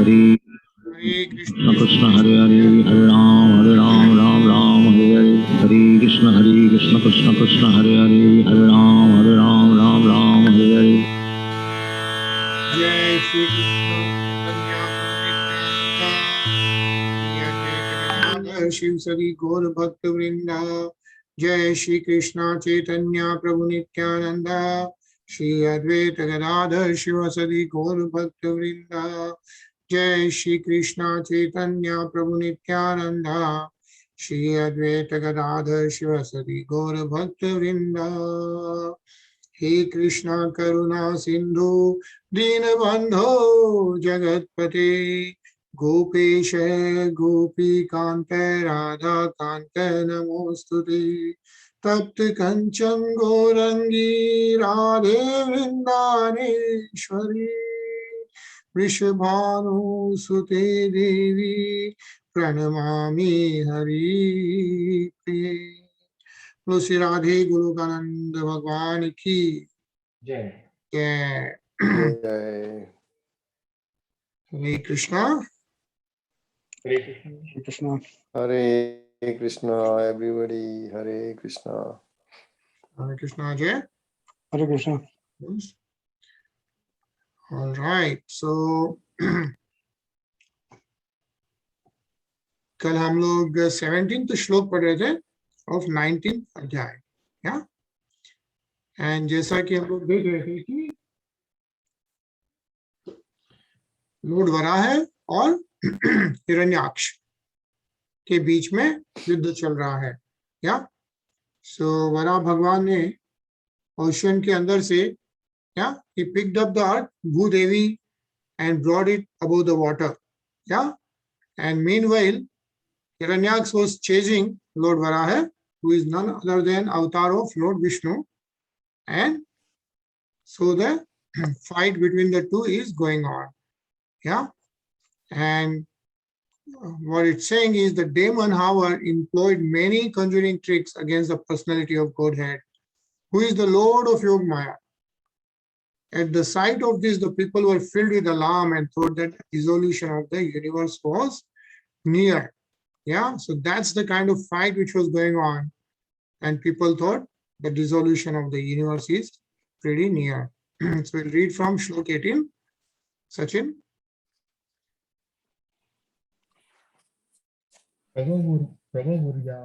Hare Krishna Krishna Hare Hare Hare Ram Ram Ram Hare Hare Hare Krishna Krishna Krishna Hare Hare Hare Ram Ram Hare Hare. Jai Shri Krishna Chaitanya Shiv Sadi Gaur Bhakta Vrinda. Jai Shri Krishna Chaitanya Prabhu Nityananda Shri Advaita Gadadhar Shivasadi Gaur Bhakta Vrinda. Jai Shri Krishna Chaitanya Prabhu Nityananda Shri Advaita Gadadhar Shivasadi Gaur Bhakta Vrinda. He Krishna Karuna Sindhu Dinabandho Jagatpate Gopesha Gopi Kanta Radha Kanta Namostute Tapta Kanchan Gorangi Radhe Vrindaneshwari Vrishabhanu Sute Devi Pranamami Hari Priye. बोलो श्री राधे गुरुकानंद भगवान की जय जय। जय हरे कृष्णा हरे कृष्ण हरे Krishna everybody. Hare Krishna. हरे कृष्णा जय हरे Krishna. All right, so कल हम लोग 17th श्लोक पढ़ रहे थे ऑफ 19th अध्याय, या एंड जैसा कि हम लोग देख रहे थे कि लॉर्ड वराह और हिरण्याक्ष के बीच में युद्ध चल रहा है, या सो वराह भगवान ने ओशन के अंदर से, या he picked up the ark Bhudevi and brought it above the water, yeah, and meanwhile Hiranyaks was chasing Lord Varaha, who is none other than avatar of Lord Vishnu, and so the fight between the two is going on, yeah, and what it's saying is the demon, however, employed many conjuring tricks against the personality of Godhead, who is the Lord of Yog Maya. At the sight of this, the people were filled with alarm and thought that the dissolution of the universe was near. Yeah, so that's the kind of fight which was going on, and people thought the dissolution of the universe is pretty near. So we'll read from Shlok 18. Sachin. प्रभुर्या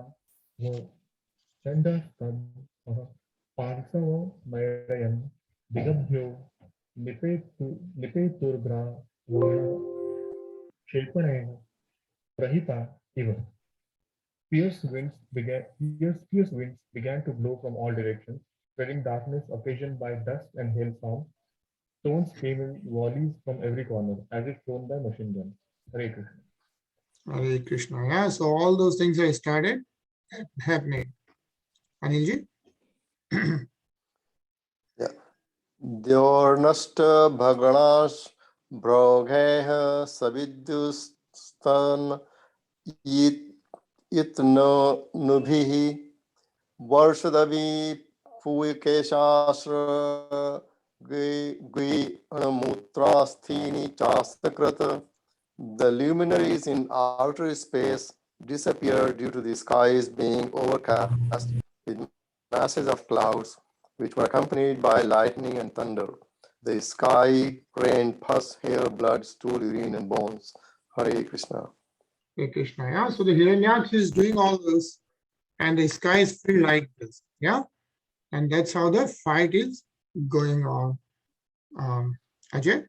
वो चंडस्तम पार्श्व मययन दिगभ्यो निपेतुर्ग्रा वर्ण शिल्पणेन प्रहिता इव. Fierce winds began to blow from all directions, spreading darkness occasioned by dust and hailstorms. Stones came in volleys from every corner, as if thrown by machine guns. Hare Krishna. Hare Krishna. Yeah, so all those things are started happening. Anilji? Yeah. Dyornashta bhaganas brogheha savidyustan itno nubhihi varshadavi puikeshasra gui anamutrasthini chasakrata. The luminaries in outer space disappeared due to the skies being overcast with masses of clouds, which were accompanied by lightning and thunder. The sky rained pus, hair, blood, stool, urine, and bones. Hare Krishna. Hare Krishna. Yeah, so the Hiranyaks is doing all this, and the sky is filled like this. Yeah, and that's how the fight is going on. Ajay?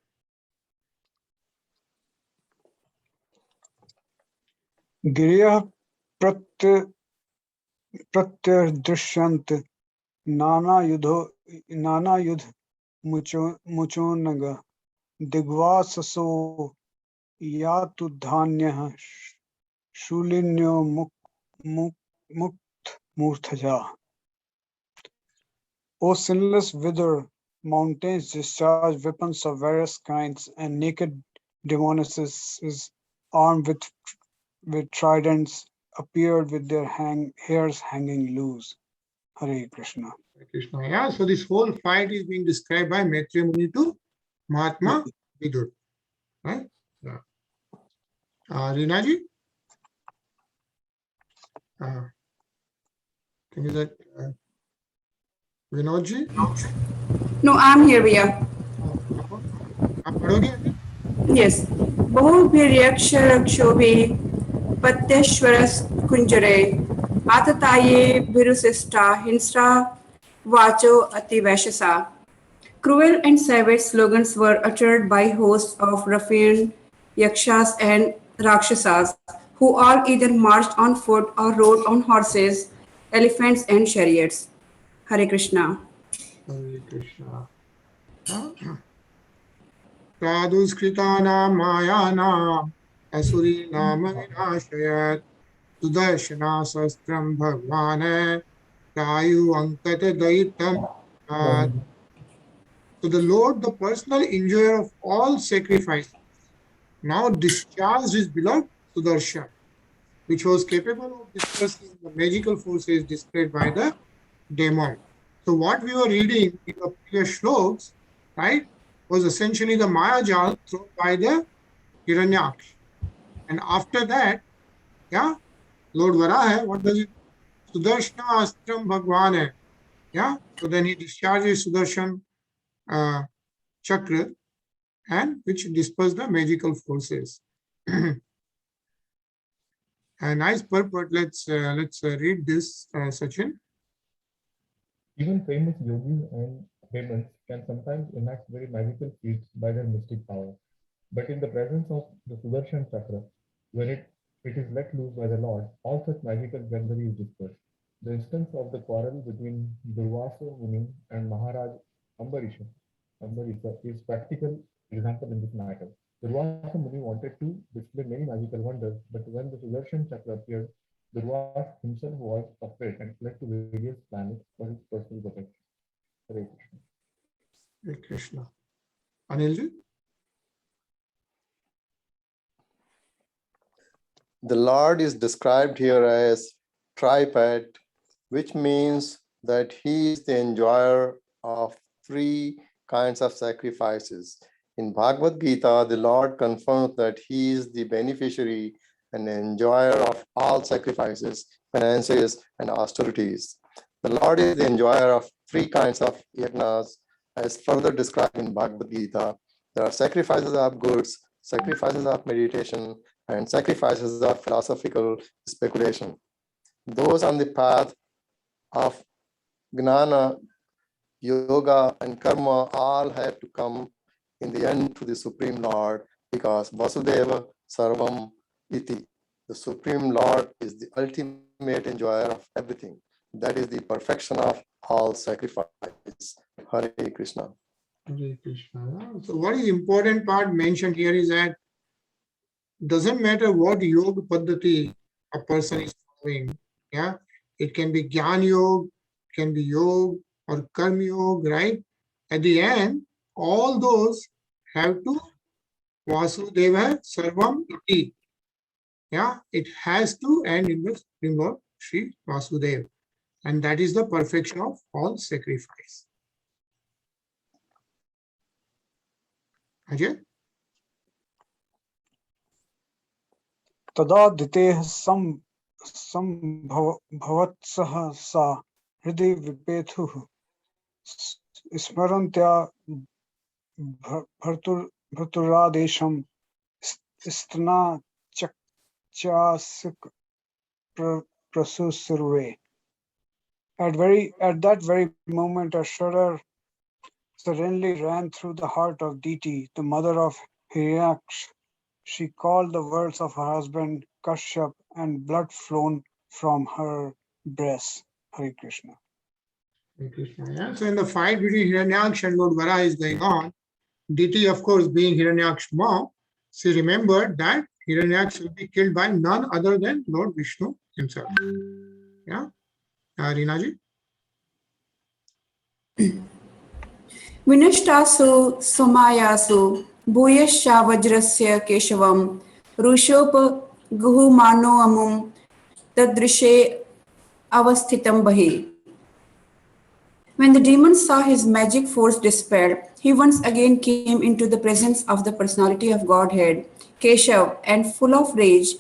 गिरियः प्रत्यदृश्यन्त नानायुध मुचोन्नग दिग्वाससो यातुधान्यः शूलिन्यो मुक्तमूर्धजा. O sinless wither, mountains discharge weapons of various kinds, and naked demonesses armed with tridents appeared with their hairs hanging loose. Hare Krishna. Hare Krishna. Yeah, so this whole fight is being described by Maitreya Muni to Mahatma Vidur. Right? Yeah. Reena ji? Can you that Vinod ji? No, I'm here, Via. आप पढ़ोगे? Yes. बहुभिर्यक्षरक्षोभे पत्यश्वरकुञ्जरे आतताये भिरुसिष्टा हिंस्रा वाचो अतिवैशसा. Cruel and savage slogans were uttered by hosts of ruffian yakshas and rakshasas, who all either marched on foot or rode on horses, elephants, and chariots. Hare Krishna. Hare Krishna. Praduskritaनां मायानाम् असुरीनां विनाशयत् सुदर्शनास्त्रं भगवान् प्रायुङ्कतदयितं. So the Lord, the personal enjoyer of all sacrifice, now discharged his beloved Sudarshan, which was capable of dispersing the magical forces displayed by the demon. So what we were reading in the previous shloks, right, was essentially the Maya Jal thrown by the Hiranyaksh. And after that, yeah, Lord Varaha, what does it? Sudarshana Astram Bhagwan hai. Yeah, so then he discharges Sudarshan Chakra, and which disperse the magical forces. A nice purport. Let's read this, Sachin. Even famous yogis and demons can sometimes enact very magical feats by their mystic power. But in the presence of the Sudarshan Chakra, when it is let loose by the Lord, all such magical weaponry is dispersed. The instance of the quarrel between Durvasa Muni and Maharaj Ambarisha is practical example in this matter. Durvasa Muni wanted to display many magical wonders, but when the Sudarshan Chakra appeared, Durvasa himself was afraid and fled to various planets for his personal protection. Hare Krishna. Hare Krishna. Anilji? The Lord is described here as tripat, which means that he is the enjoyer of three kinds of sacrifices. In Bhagavad Gita, the Lord confirms that he is the beneficiary and enjoyer of all sacrifices, penances, and austerities. The Lord is the enjoyer of three kinds of yajnas, as further described in Bhagavad Gita. There are sacrifices of goods, sacrifices of meditation, and sacrifices of philosophical speculation. Those on the path of Gnana, Yoga, and Karma all have to come in the end to the Supreme Lord, because Vasudeva Sarvam Iti. The Supreme Lord is the ultimate enjoyer of everything. That is the perfection of all sacrifice. Hare Krishna. Hare Krishna. So what is important part mentioned here is that doesn't matter what yoga paddhati a person is following. Yeah, it can be Gyan Yoga, can be Yoga or Karma Yoga, right? At the end, all those have to Vasudeva Sarvam Iti. Yeah, it has to end in the Supreme Lord Sri Vasudeva. And that is the perfection of all sacrifice. Ajay? तदा दितेः संभवत्सः सा हृदि विपेथुः स्मरन्त्या भर्तुरादेशं स्तना चक्षासिक प्रसुसुर्वे. At that very moment, a shudder suddenly ran through the heart of Diti, the mother of Hiranyaksh. She called the words of her husband Kashyap, and blood flown from her breast. Hare Krishna. Hare Krishna. Yeah. So in the fight between Hiranyaksh and Lord Vara is going on, Diti, of course, being Hiranyaksh's mom, she remembered that Hiranyaksh will be killed by none other than Lord Vishnu himself. Yeah. Reena ji? विनष्टासु समायासु भूयश्चा वज्रस्य केशवं रुषोपगुहमानोऽमुं तदृशे अवस्थितं बहिः. When the demon saw his magic force dispelled, he once again came into the presence of the personality of Godhead. Keshav, and full of rage,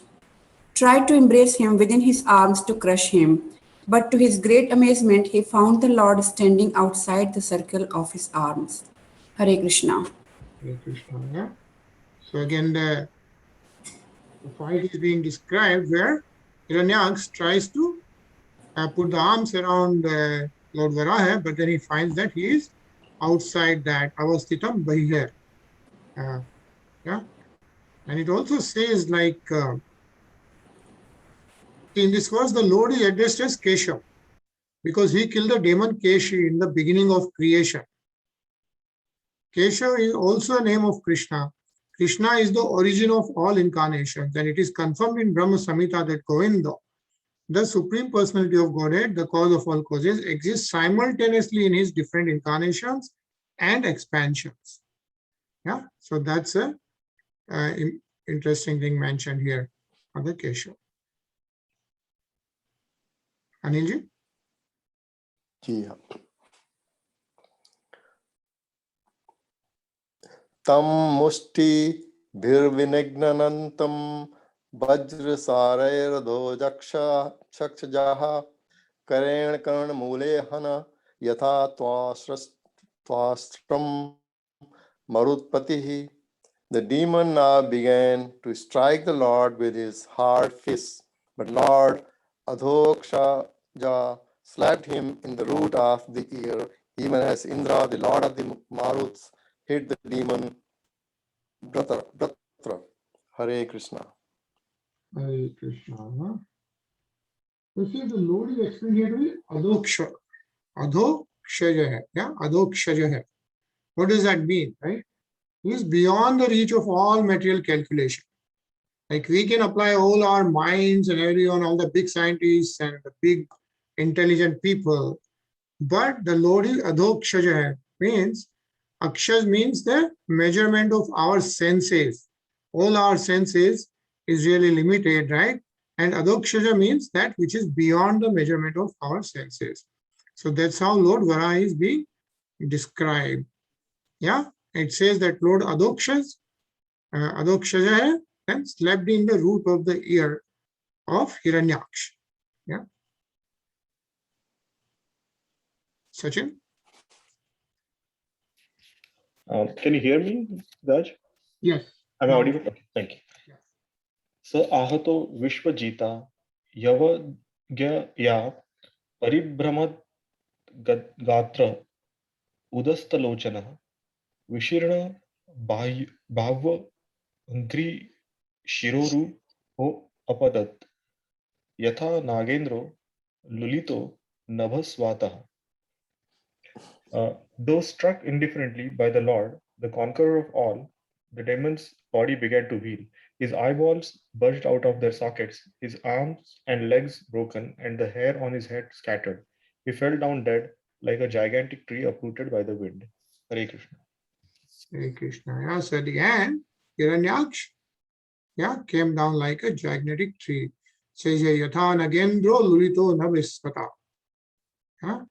tried to embrace him within his arms to crush him. But to his great amazement, he found the Lord standing outside the circle of his arms. Hare Krishna. Hare Krishna. Yeah. So again, the fight is being described where Hiranyaksha tries to put the arms around Lord Varaha, but then he finds that he is outside that avasthitam bahir. Yeah. And it also says like, in this verse, the Lord is addressed as Keshav because he killed the demon Keshi in the beginning of creation. Keshav is also a name of Krishna. Krishna is the origin of all incarnations, and it is confirmed in Brahma Samhita that Govinda, the Supreme Personality of Godhead, the cause of all causes, exists simultaneously in his different incarnations and expansions. Yeah, so that's a interesting thing mentioned here on the Keshav. Anilji? जी हाँ तम मुष्टि भिर्विनिघ्नन्तं वज्रसारैर्दोजक्ष चक्षजाः करेण कर्णमूले हन यथा त्वास्त्रं मरुत्पतिः. The demon now began to strike the Lord with his hard fists, but Lord Adhokshaja slapped him in the root of the ear, even as Indra, the lord of the Maruts, hit the demon Bratra. Hare Krishna. Hare Krishna. So see, the Lord is explained here to be Adhoksha. Adhokshaja hai. Yeah, Adhokshaja hai. What does that mean, right? He is beyond the reach of all material calculation. Like we can apply all our minds and everyone, all the big scientists and the big intelligent people, but the Lord is Adhokshaja hai. Means Akshas means the measurement of our senses. All our senses is really limited, right? And Adhokshaja means that which is beyond the measurement of our senses. So that's how Lord Varaha is being described. Yeah, it says that Lord Adhokshaja hai, and slapped in the root of the ear of Hiranyaksha. Yeah. Sachin? Can you hear me, Raj? Yes. Am I audible? Okay, thank you. Yeah. So ahato vishwajita yavagya paribhramad gatra udastalochana vishirna bhava angri shiroru ho apadat yatha nagendro lulito nabhasvata. Though struck indifferently by the Lord, the conqueror of all, the demon's body began to heal. His eyeballs bulged out of their sockets, his arms and legs broken, and the hair on his head scattered. He fell down dead like a gigantic tree uprooted by the wind. Hare Krishna. Hare Krishna. Yeah, so at the end, Hiranyaksha, yeah, came down like a gigantic tree. Says here, Yatha Nagendro Lulito Nabhispata. Yeah.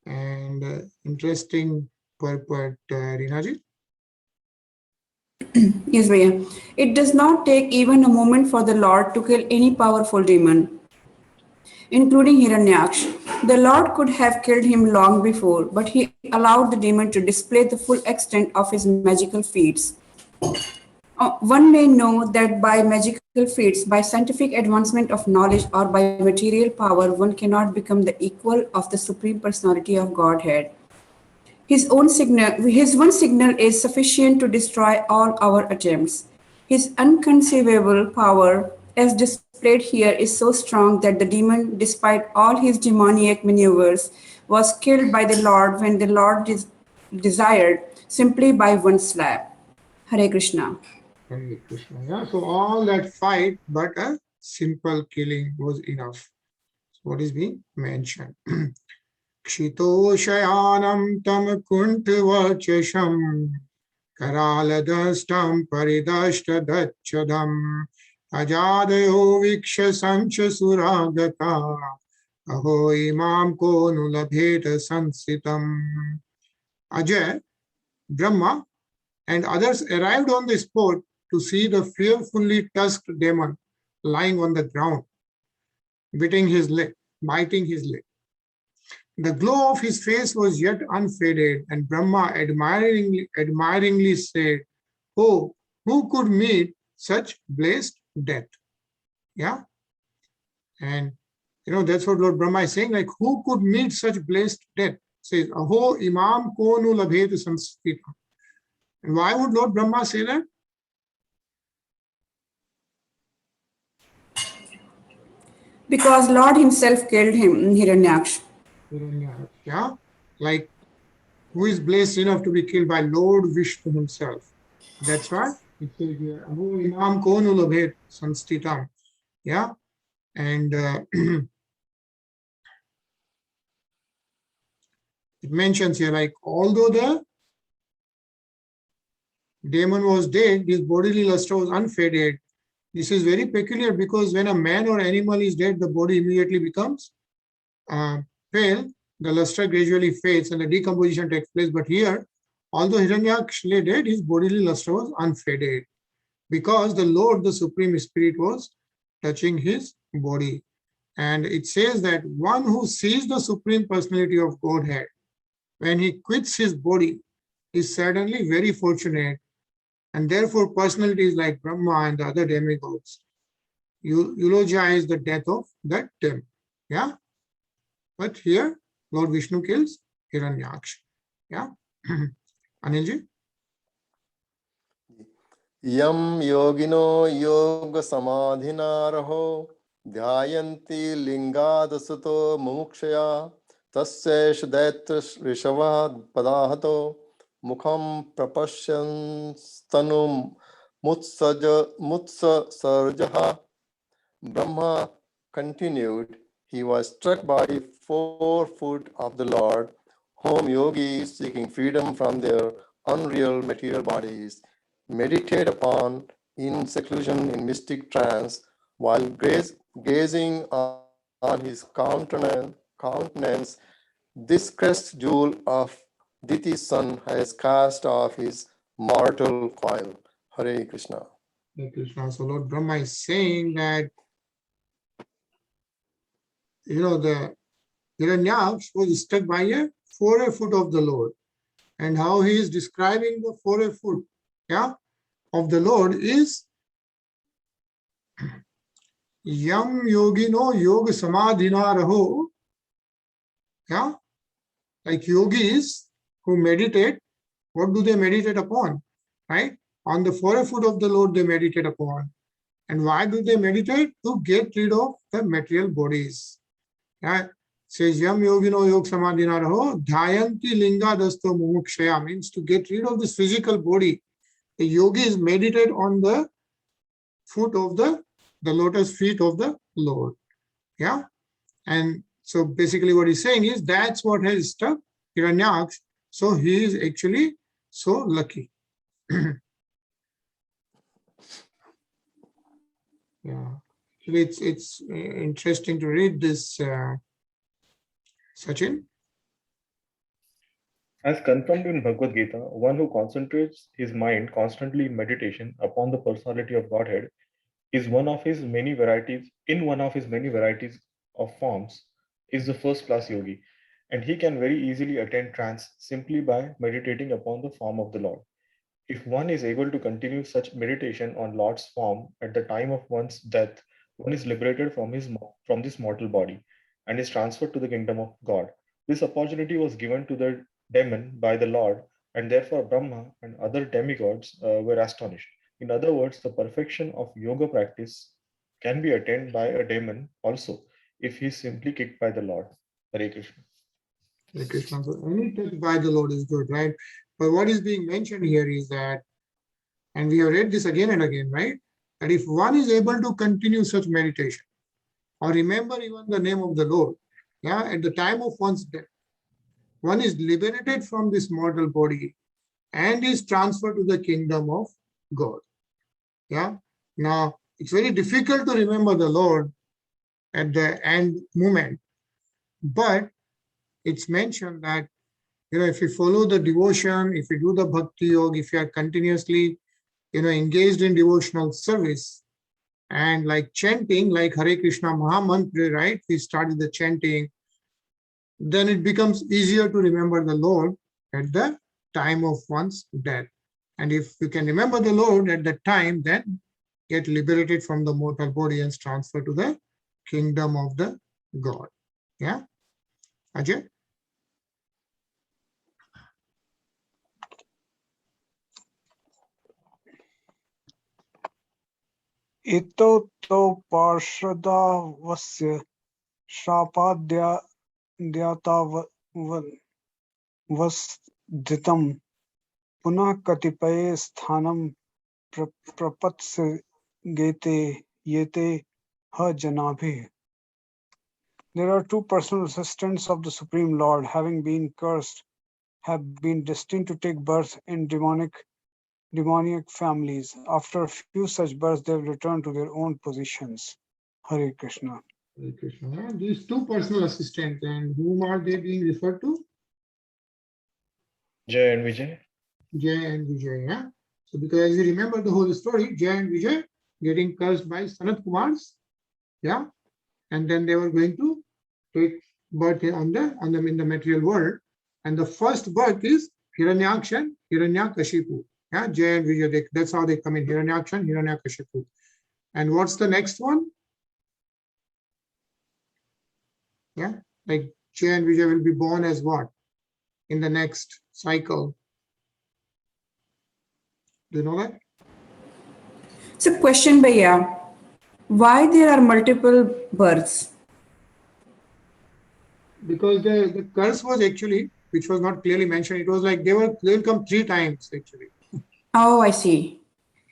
And interesting purport, Rinaji. Yes, Bhaiya. It does not take even a moment for the Lord to kill any powerful demon, including Hiranyaksha. The Lord could have killed him long before, but he allowed the demon to display the full extent of his magical feats. One may know that by magical feats, by scientific advancement of knowledge, or by material power, one cannot become the equal of the Supreme Personality of Godhead. His one signal is sufficient to destroy all our attempts. His unconceivable power, as displayed here, is so strong that the demon, despite all his demoniac maneuvers, was killed by the Lord when the Lord desired, simply by one slap. Hare Krishna. Hare Krishna. Yeah, so all that fight, but a simple killing was enough. So what is being mentioned? Kshitoshayanam tam kuntvachasham karaladastam paridashtadachadam ajadayo viksha sancha suragata aho imam ko nulabheta sansitam. Ajay, Brahma, and others arrived on the spot to see the fearfully tusked demon lying on the ground, biting his leg. The glow of his face was yet unfaded, and Brahma admiringly said, "Oh, who could meet such blessed death?" Yeah. And that's what Lord Brahma is saying, like, who could meet such blessed death? Says, Aho imam konu labhet samstita. And why would Lord Brahma say that? Because Lord himself killed him, Hiranyaksha. Yeah. Like, who is blessed enough to be killed by Lord Vishnu himself? That's why it says here, Aho imam konu labhet samstita. Yeah. And it mentions here, like, although the demon was dead, his bodily luster was unfaded. This is very peculiar because when a man or animal is dead, the body immediately becomes pale, the luster gradually fades and the decomposition takes place. But here, although Hiranyaksha lay dead, his bodily luster was unfaded because the Lord, the Supreme Spirit, was touching his body. And it says that one who sees the Supreme Personality of Godhead, when he quits his body, is certainly very fortunate. And therefore, personalities like Brahma and the other demigods eulogize the death of that demon. Yeah. But here, Lord Vishnu kills Hiranyaksha. Yeah. Anilji? Yam yogino yoga samadhinaraho dhyayanti lingadasato mumukshaya tasya shadaitra rishava padahato mukham prapashyan stanum mutsa sarjaha. Brahma continued, he was struck by the 4 foot of the Lord, whom yogis seeking freedom from their unreal material bodies meditate upon in seclusion in mystic trance, while gazing on his countenance, this crest jewel of Diti's son has cast off his mortal coil. Hare Krishna. Hare Krishna. So Lord Brahma is saying that, the Hiranyaksha was struck by a 4 foot of the Lord. And how he is describing the 4 foot, yeah, of the Lord is Yam yogino yoga samadhina raho. Yeah, like yogis who meditate, what do they meditate upon? Right? On the 4 foot of the Lord they meditate upon. And why do they meditate? To get rid of the material bodies. Yeah. Says Yam yogino yoga samadhina raho dhyayanti linga dasto mumukshaya, means to get rid of this physical body. The yogis meditate on the foot of the lotus feet of the Lord. Yeah. And so basically what he's saying is that's what has struck Hiranyaksha. So he is actually so lucky. Yeah. Actually, it's interesting to read this, Sachin. As confirmed in Bhagavad Gita, one who concentrates his mind constantly in meditation upon the personality of Godhead is one of his many varieties of forms, is the first class yogi, and he can very easily attain trance simply by meditating upon the form of the Lord. If one is able to continue such meditation on Lord's form at the time of one's death, one is liberated from this mortal body and is transferred to the kingdom of God. This opportunity was given to the demon by the Lord, and therefore Brahma and other demigods were astonished. In other words, the perfection of yoga practice can be attained by a demon also if he is simply kicked by the Lord. Hare Krishna. Hare Krishna. So any touch by the Lord is good, right? But what is being mentioned here is that, and we have read this again and again, right? That if one is able to continue such meditation or remember even the name of the Lord, yeah, at the time of one's death, one is liberated from this mortal body and is transferred to the kingdom of God. Yeah. Now, it's very difficult to remember the Lord at the end moment, but it's mentioned that, if you follow the devotion, if you do the bhakti yoga, if you are continuously engaged in devotional service and like chanting, like Hare Krishna Mahamantra, right? We started the chanting. Then it becomes easier to remember the Lord at the time of one's death. And if you can remember the Lord at that time, then get liberated from the mortal body and transfer to the kingdom of the God. Yeah, Ajay? इतो तो पार्षदावस्य शापाद्यातावस्थितं पुनः कतिपये स्थानं प्रपत्स्येते येते ह जनाभिः. There are two personal assistants of the Supreme Lord, having been cursed, have been destined to take birth in demoniac families. After a few such births, they will return to their own positions. Hare Krishna. Hare Krishna. These two personal assistants, and whom are they being referred to? Jay and Vijay. Jay and Vijay. Yeah. So because as you remember the whole story, Jay and Vijay getting cursed by Sanat Kumars. Yeah. And then they were going to take birth in the material world. And the first birth is Hiranyaksha and Hiranyakashipu. Yeah, Jay and Vijay, that's how they come in, Hiranyaksha and Hiranyakashipu. And what's the next one? Yeah, like Jay and Vijay will be born as what? In the next cycle. Do you know that? So question, Bhaiya, why there are multiple births? Because the curse was actually, which was not clearly mentioned, it was like they will come 3 times actually. Oh, I see.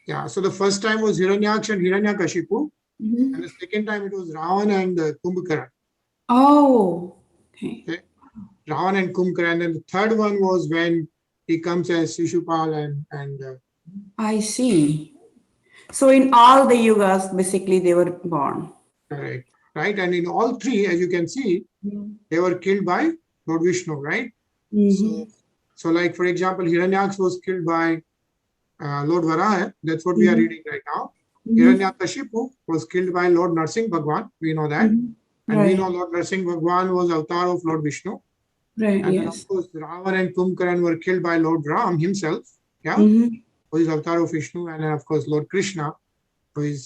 Yeah, so the first time was Hiranyaksha and Hiranyakashipu, Mhm. and the second time it was Ravan and Kumbhakaran. Oh, okay. Okay. Ravan and Kumbhakaran, and the third one was when he comes as Shishupal and I see. So in all the yugas, basically they were born. correct, right? And in all 3, as you can see, they were killed by Lord Vishnu, right? Mhm. So like for example, Hiranyaks was killed by Lord Varaha. That's what we are reading right now. Hiranyakashipu was killed by Lord Narsingh Bhagwan. We know that. Mhm. And we Right. know Lord Narsingh Bhagwan was avatar of Lord Vishnu. Right, And then yes. of course, Ravan and Kumbhakaran were killed by Lord Ram himself. Yeah, Mhm. who is avatar of Vishnu. And then of course, Lord Krishna, who is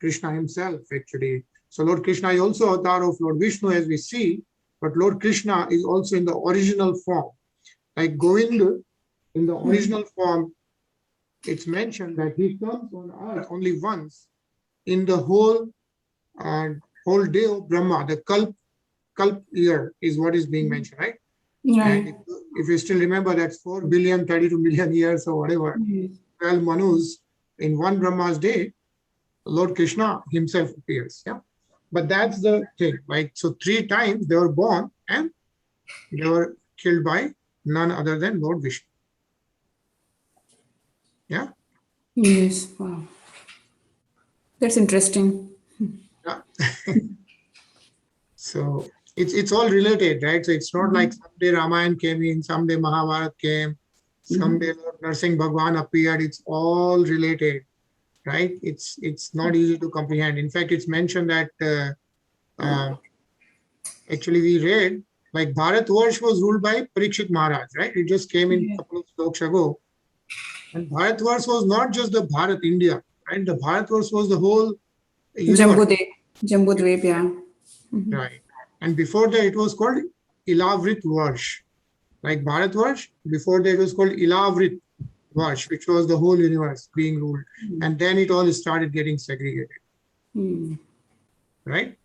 Krishna himself actually. So Lord Krishna is also avatar of Lord Vishnu as we see. But Lord Krishna is also in the original form. Like Govinda, in the original form, it's mentioned that he comes on earth only once in the whole day of Brahma. The Kalp year is what is being mentioned, right? And Right. if you still remember, that's 4,032 million years or whatever, Yes. 12 Manus in one Brahma's day, Lord Krishna himself appears. Yeah. But that's the thing, right? So 3 times they were born and they were killed by none other than Lord Vishnu. Yeah. Yes. Wow. That's interesting. Yeah. So it's all related, right? So it's not like someday Ramayana came in, someday Mahabharata came, someday Lord Narsingh Bhagwan appeared. It's all related, right? It's not easy to comprehend. In fact, it's mentioned that actually we read like Bharatvarsh was ruled by Parikshit Maharaj, right? It just came in a couple of sloks ago. And Bharatvarsh was not just the Bharat, India, right? The Bharatvarsh was the whole universe, Jambudvep, yeah. right? And before that, it was called Ilavrit Varsh. Like Bharatvarsh, before that it was called Ilavrit Varsh, which was the whole universe being ruled. And then it all started getting segregated, right?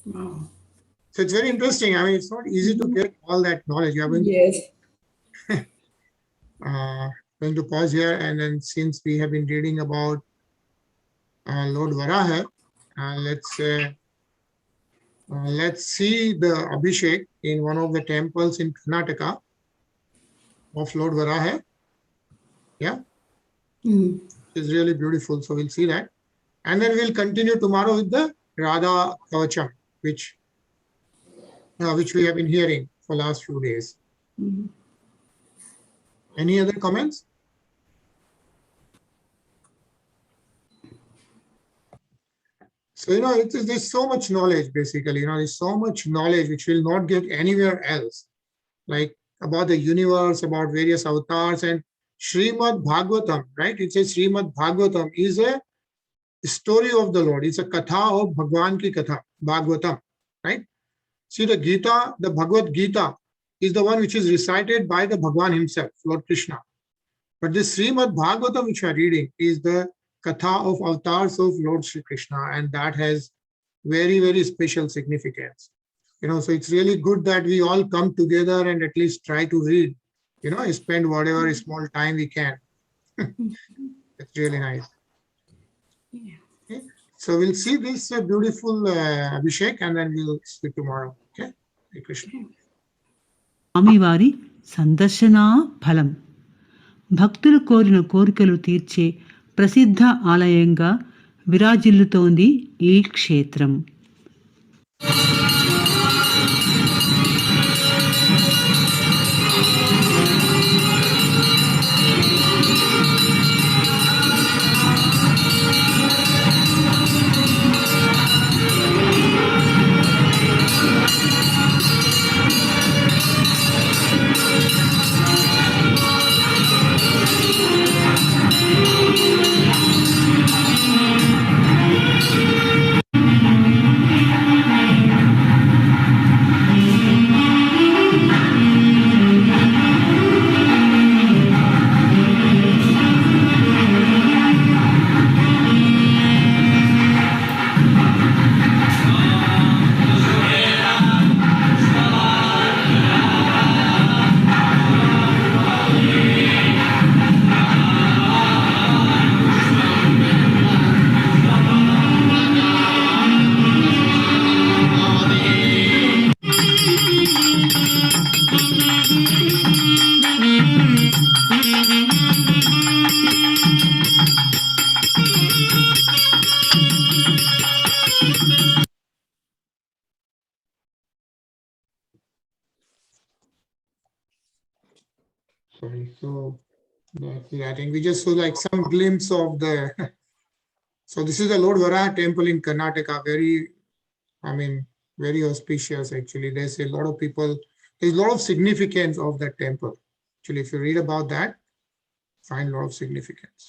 Wow. So it's very interesting. I mean, it's not easy to get all that knowledge. You are going Yes. going to pause here, and then since we have been reading about Lord Varaha, let's see the Abhishek in one of the temples in Karnataka of Lord Varaha. Yeah, it's really beautiful. So we'll see that, and then we'll continue tomorrow with the Radha Kavacham, which we have been hearing for last few days. Any other comments? So, there's so much knowledge, basically, there's so much knowledge which will not get anywhere else, like about the universe, about various avatars, and Srimad Bhagavatam, right? It says Srimad Bhagavatam is a story of the Lord. It's a katha of Bhagwan ki katha, Bhagavatam, right? See, the Gita, the Bhagavad Gita is the one which is recited by the Bhagwan himself, Lord Krishna. But this Srimad Bhagavatam which we are reading is the katha of avatars of Lord Sri Krishna, and that has very, very special significance. So it's really good that we all come together and at least try to read, spend whatever small time we can. It's really nice. Yeah. Okay. So we'll see this beautiful Abhishek, and then we'll speak tomorrow. Okay. Hare Krishna. స్వామివారి సందర్శనా ఫలం. భక్తులు కోరిన కోరికలు తీర్చే ప్రసిద్ధ ఆలయంగా విరాజిల్లుతోంది ఈ క్షేత్రం. Sorry. So I think we just saw like some glimpse of the. So this is the Lord Varaha temple in Karnataka. Very auspicious actually. There's a lot of people. There's a lot of significance of that temple. Actually, if you read about that, find a lot of significance.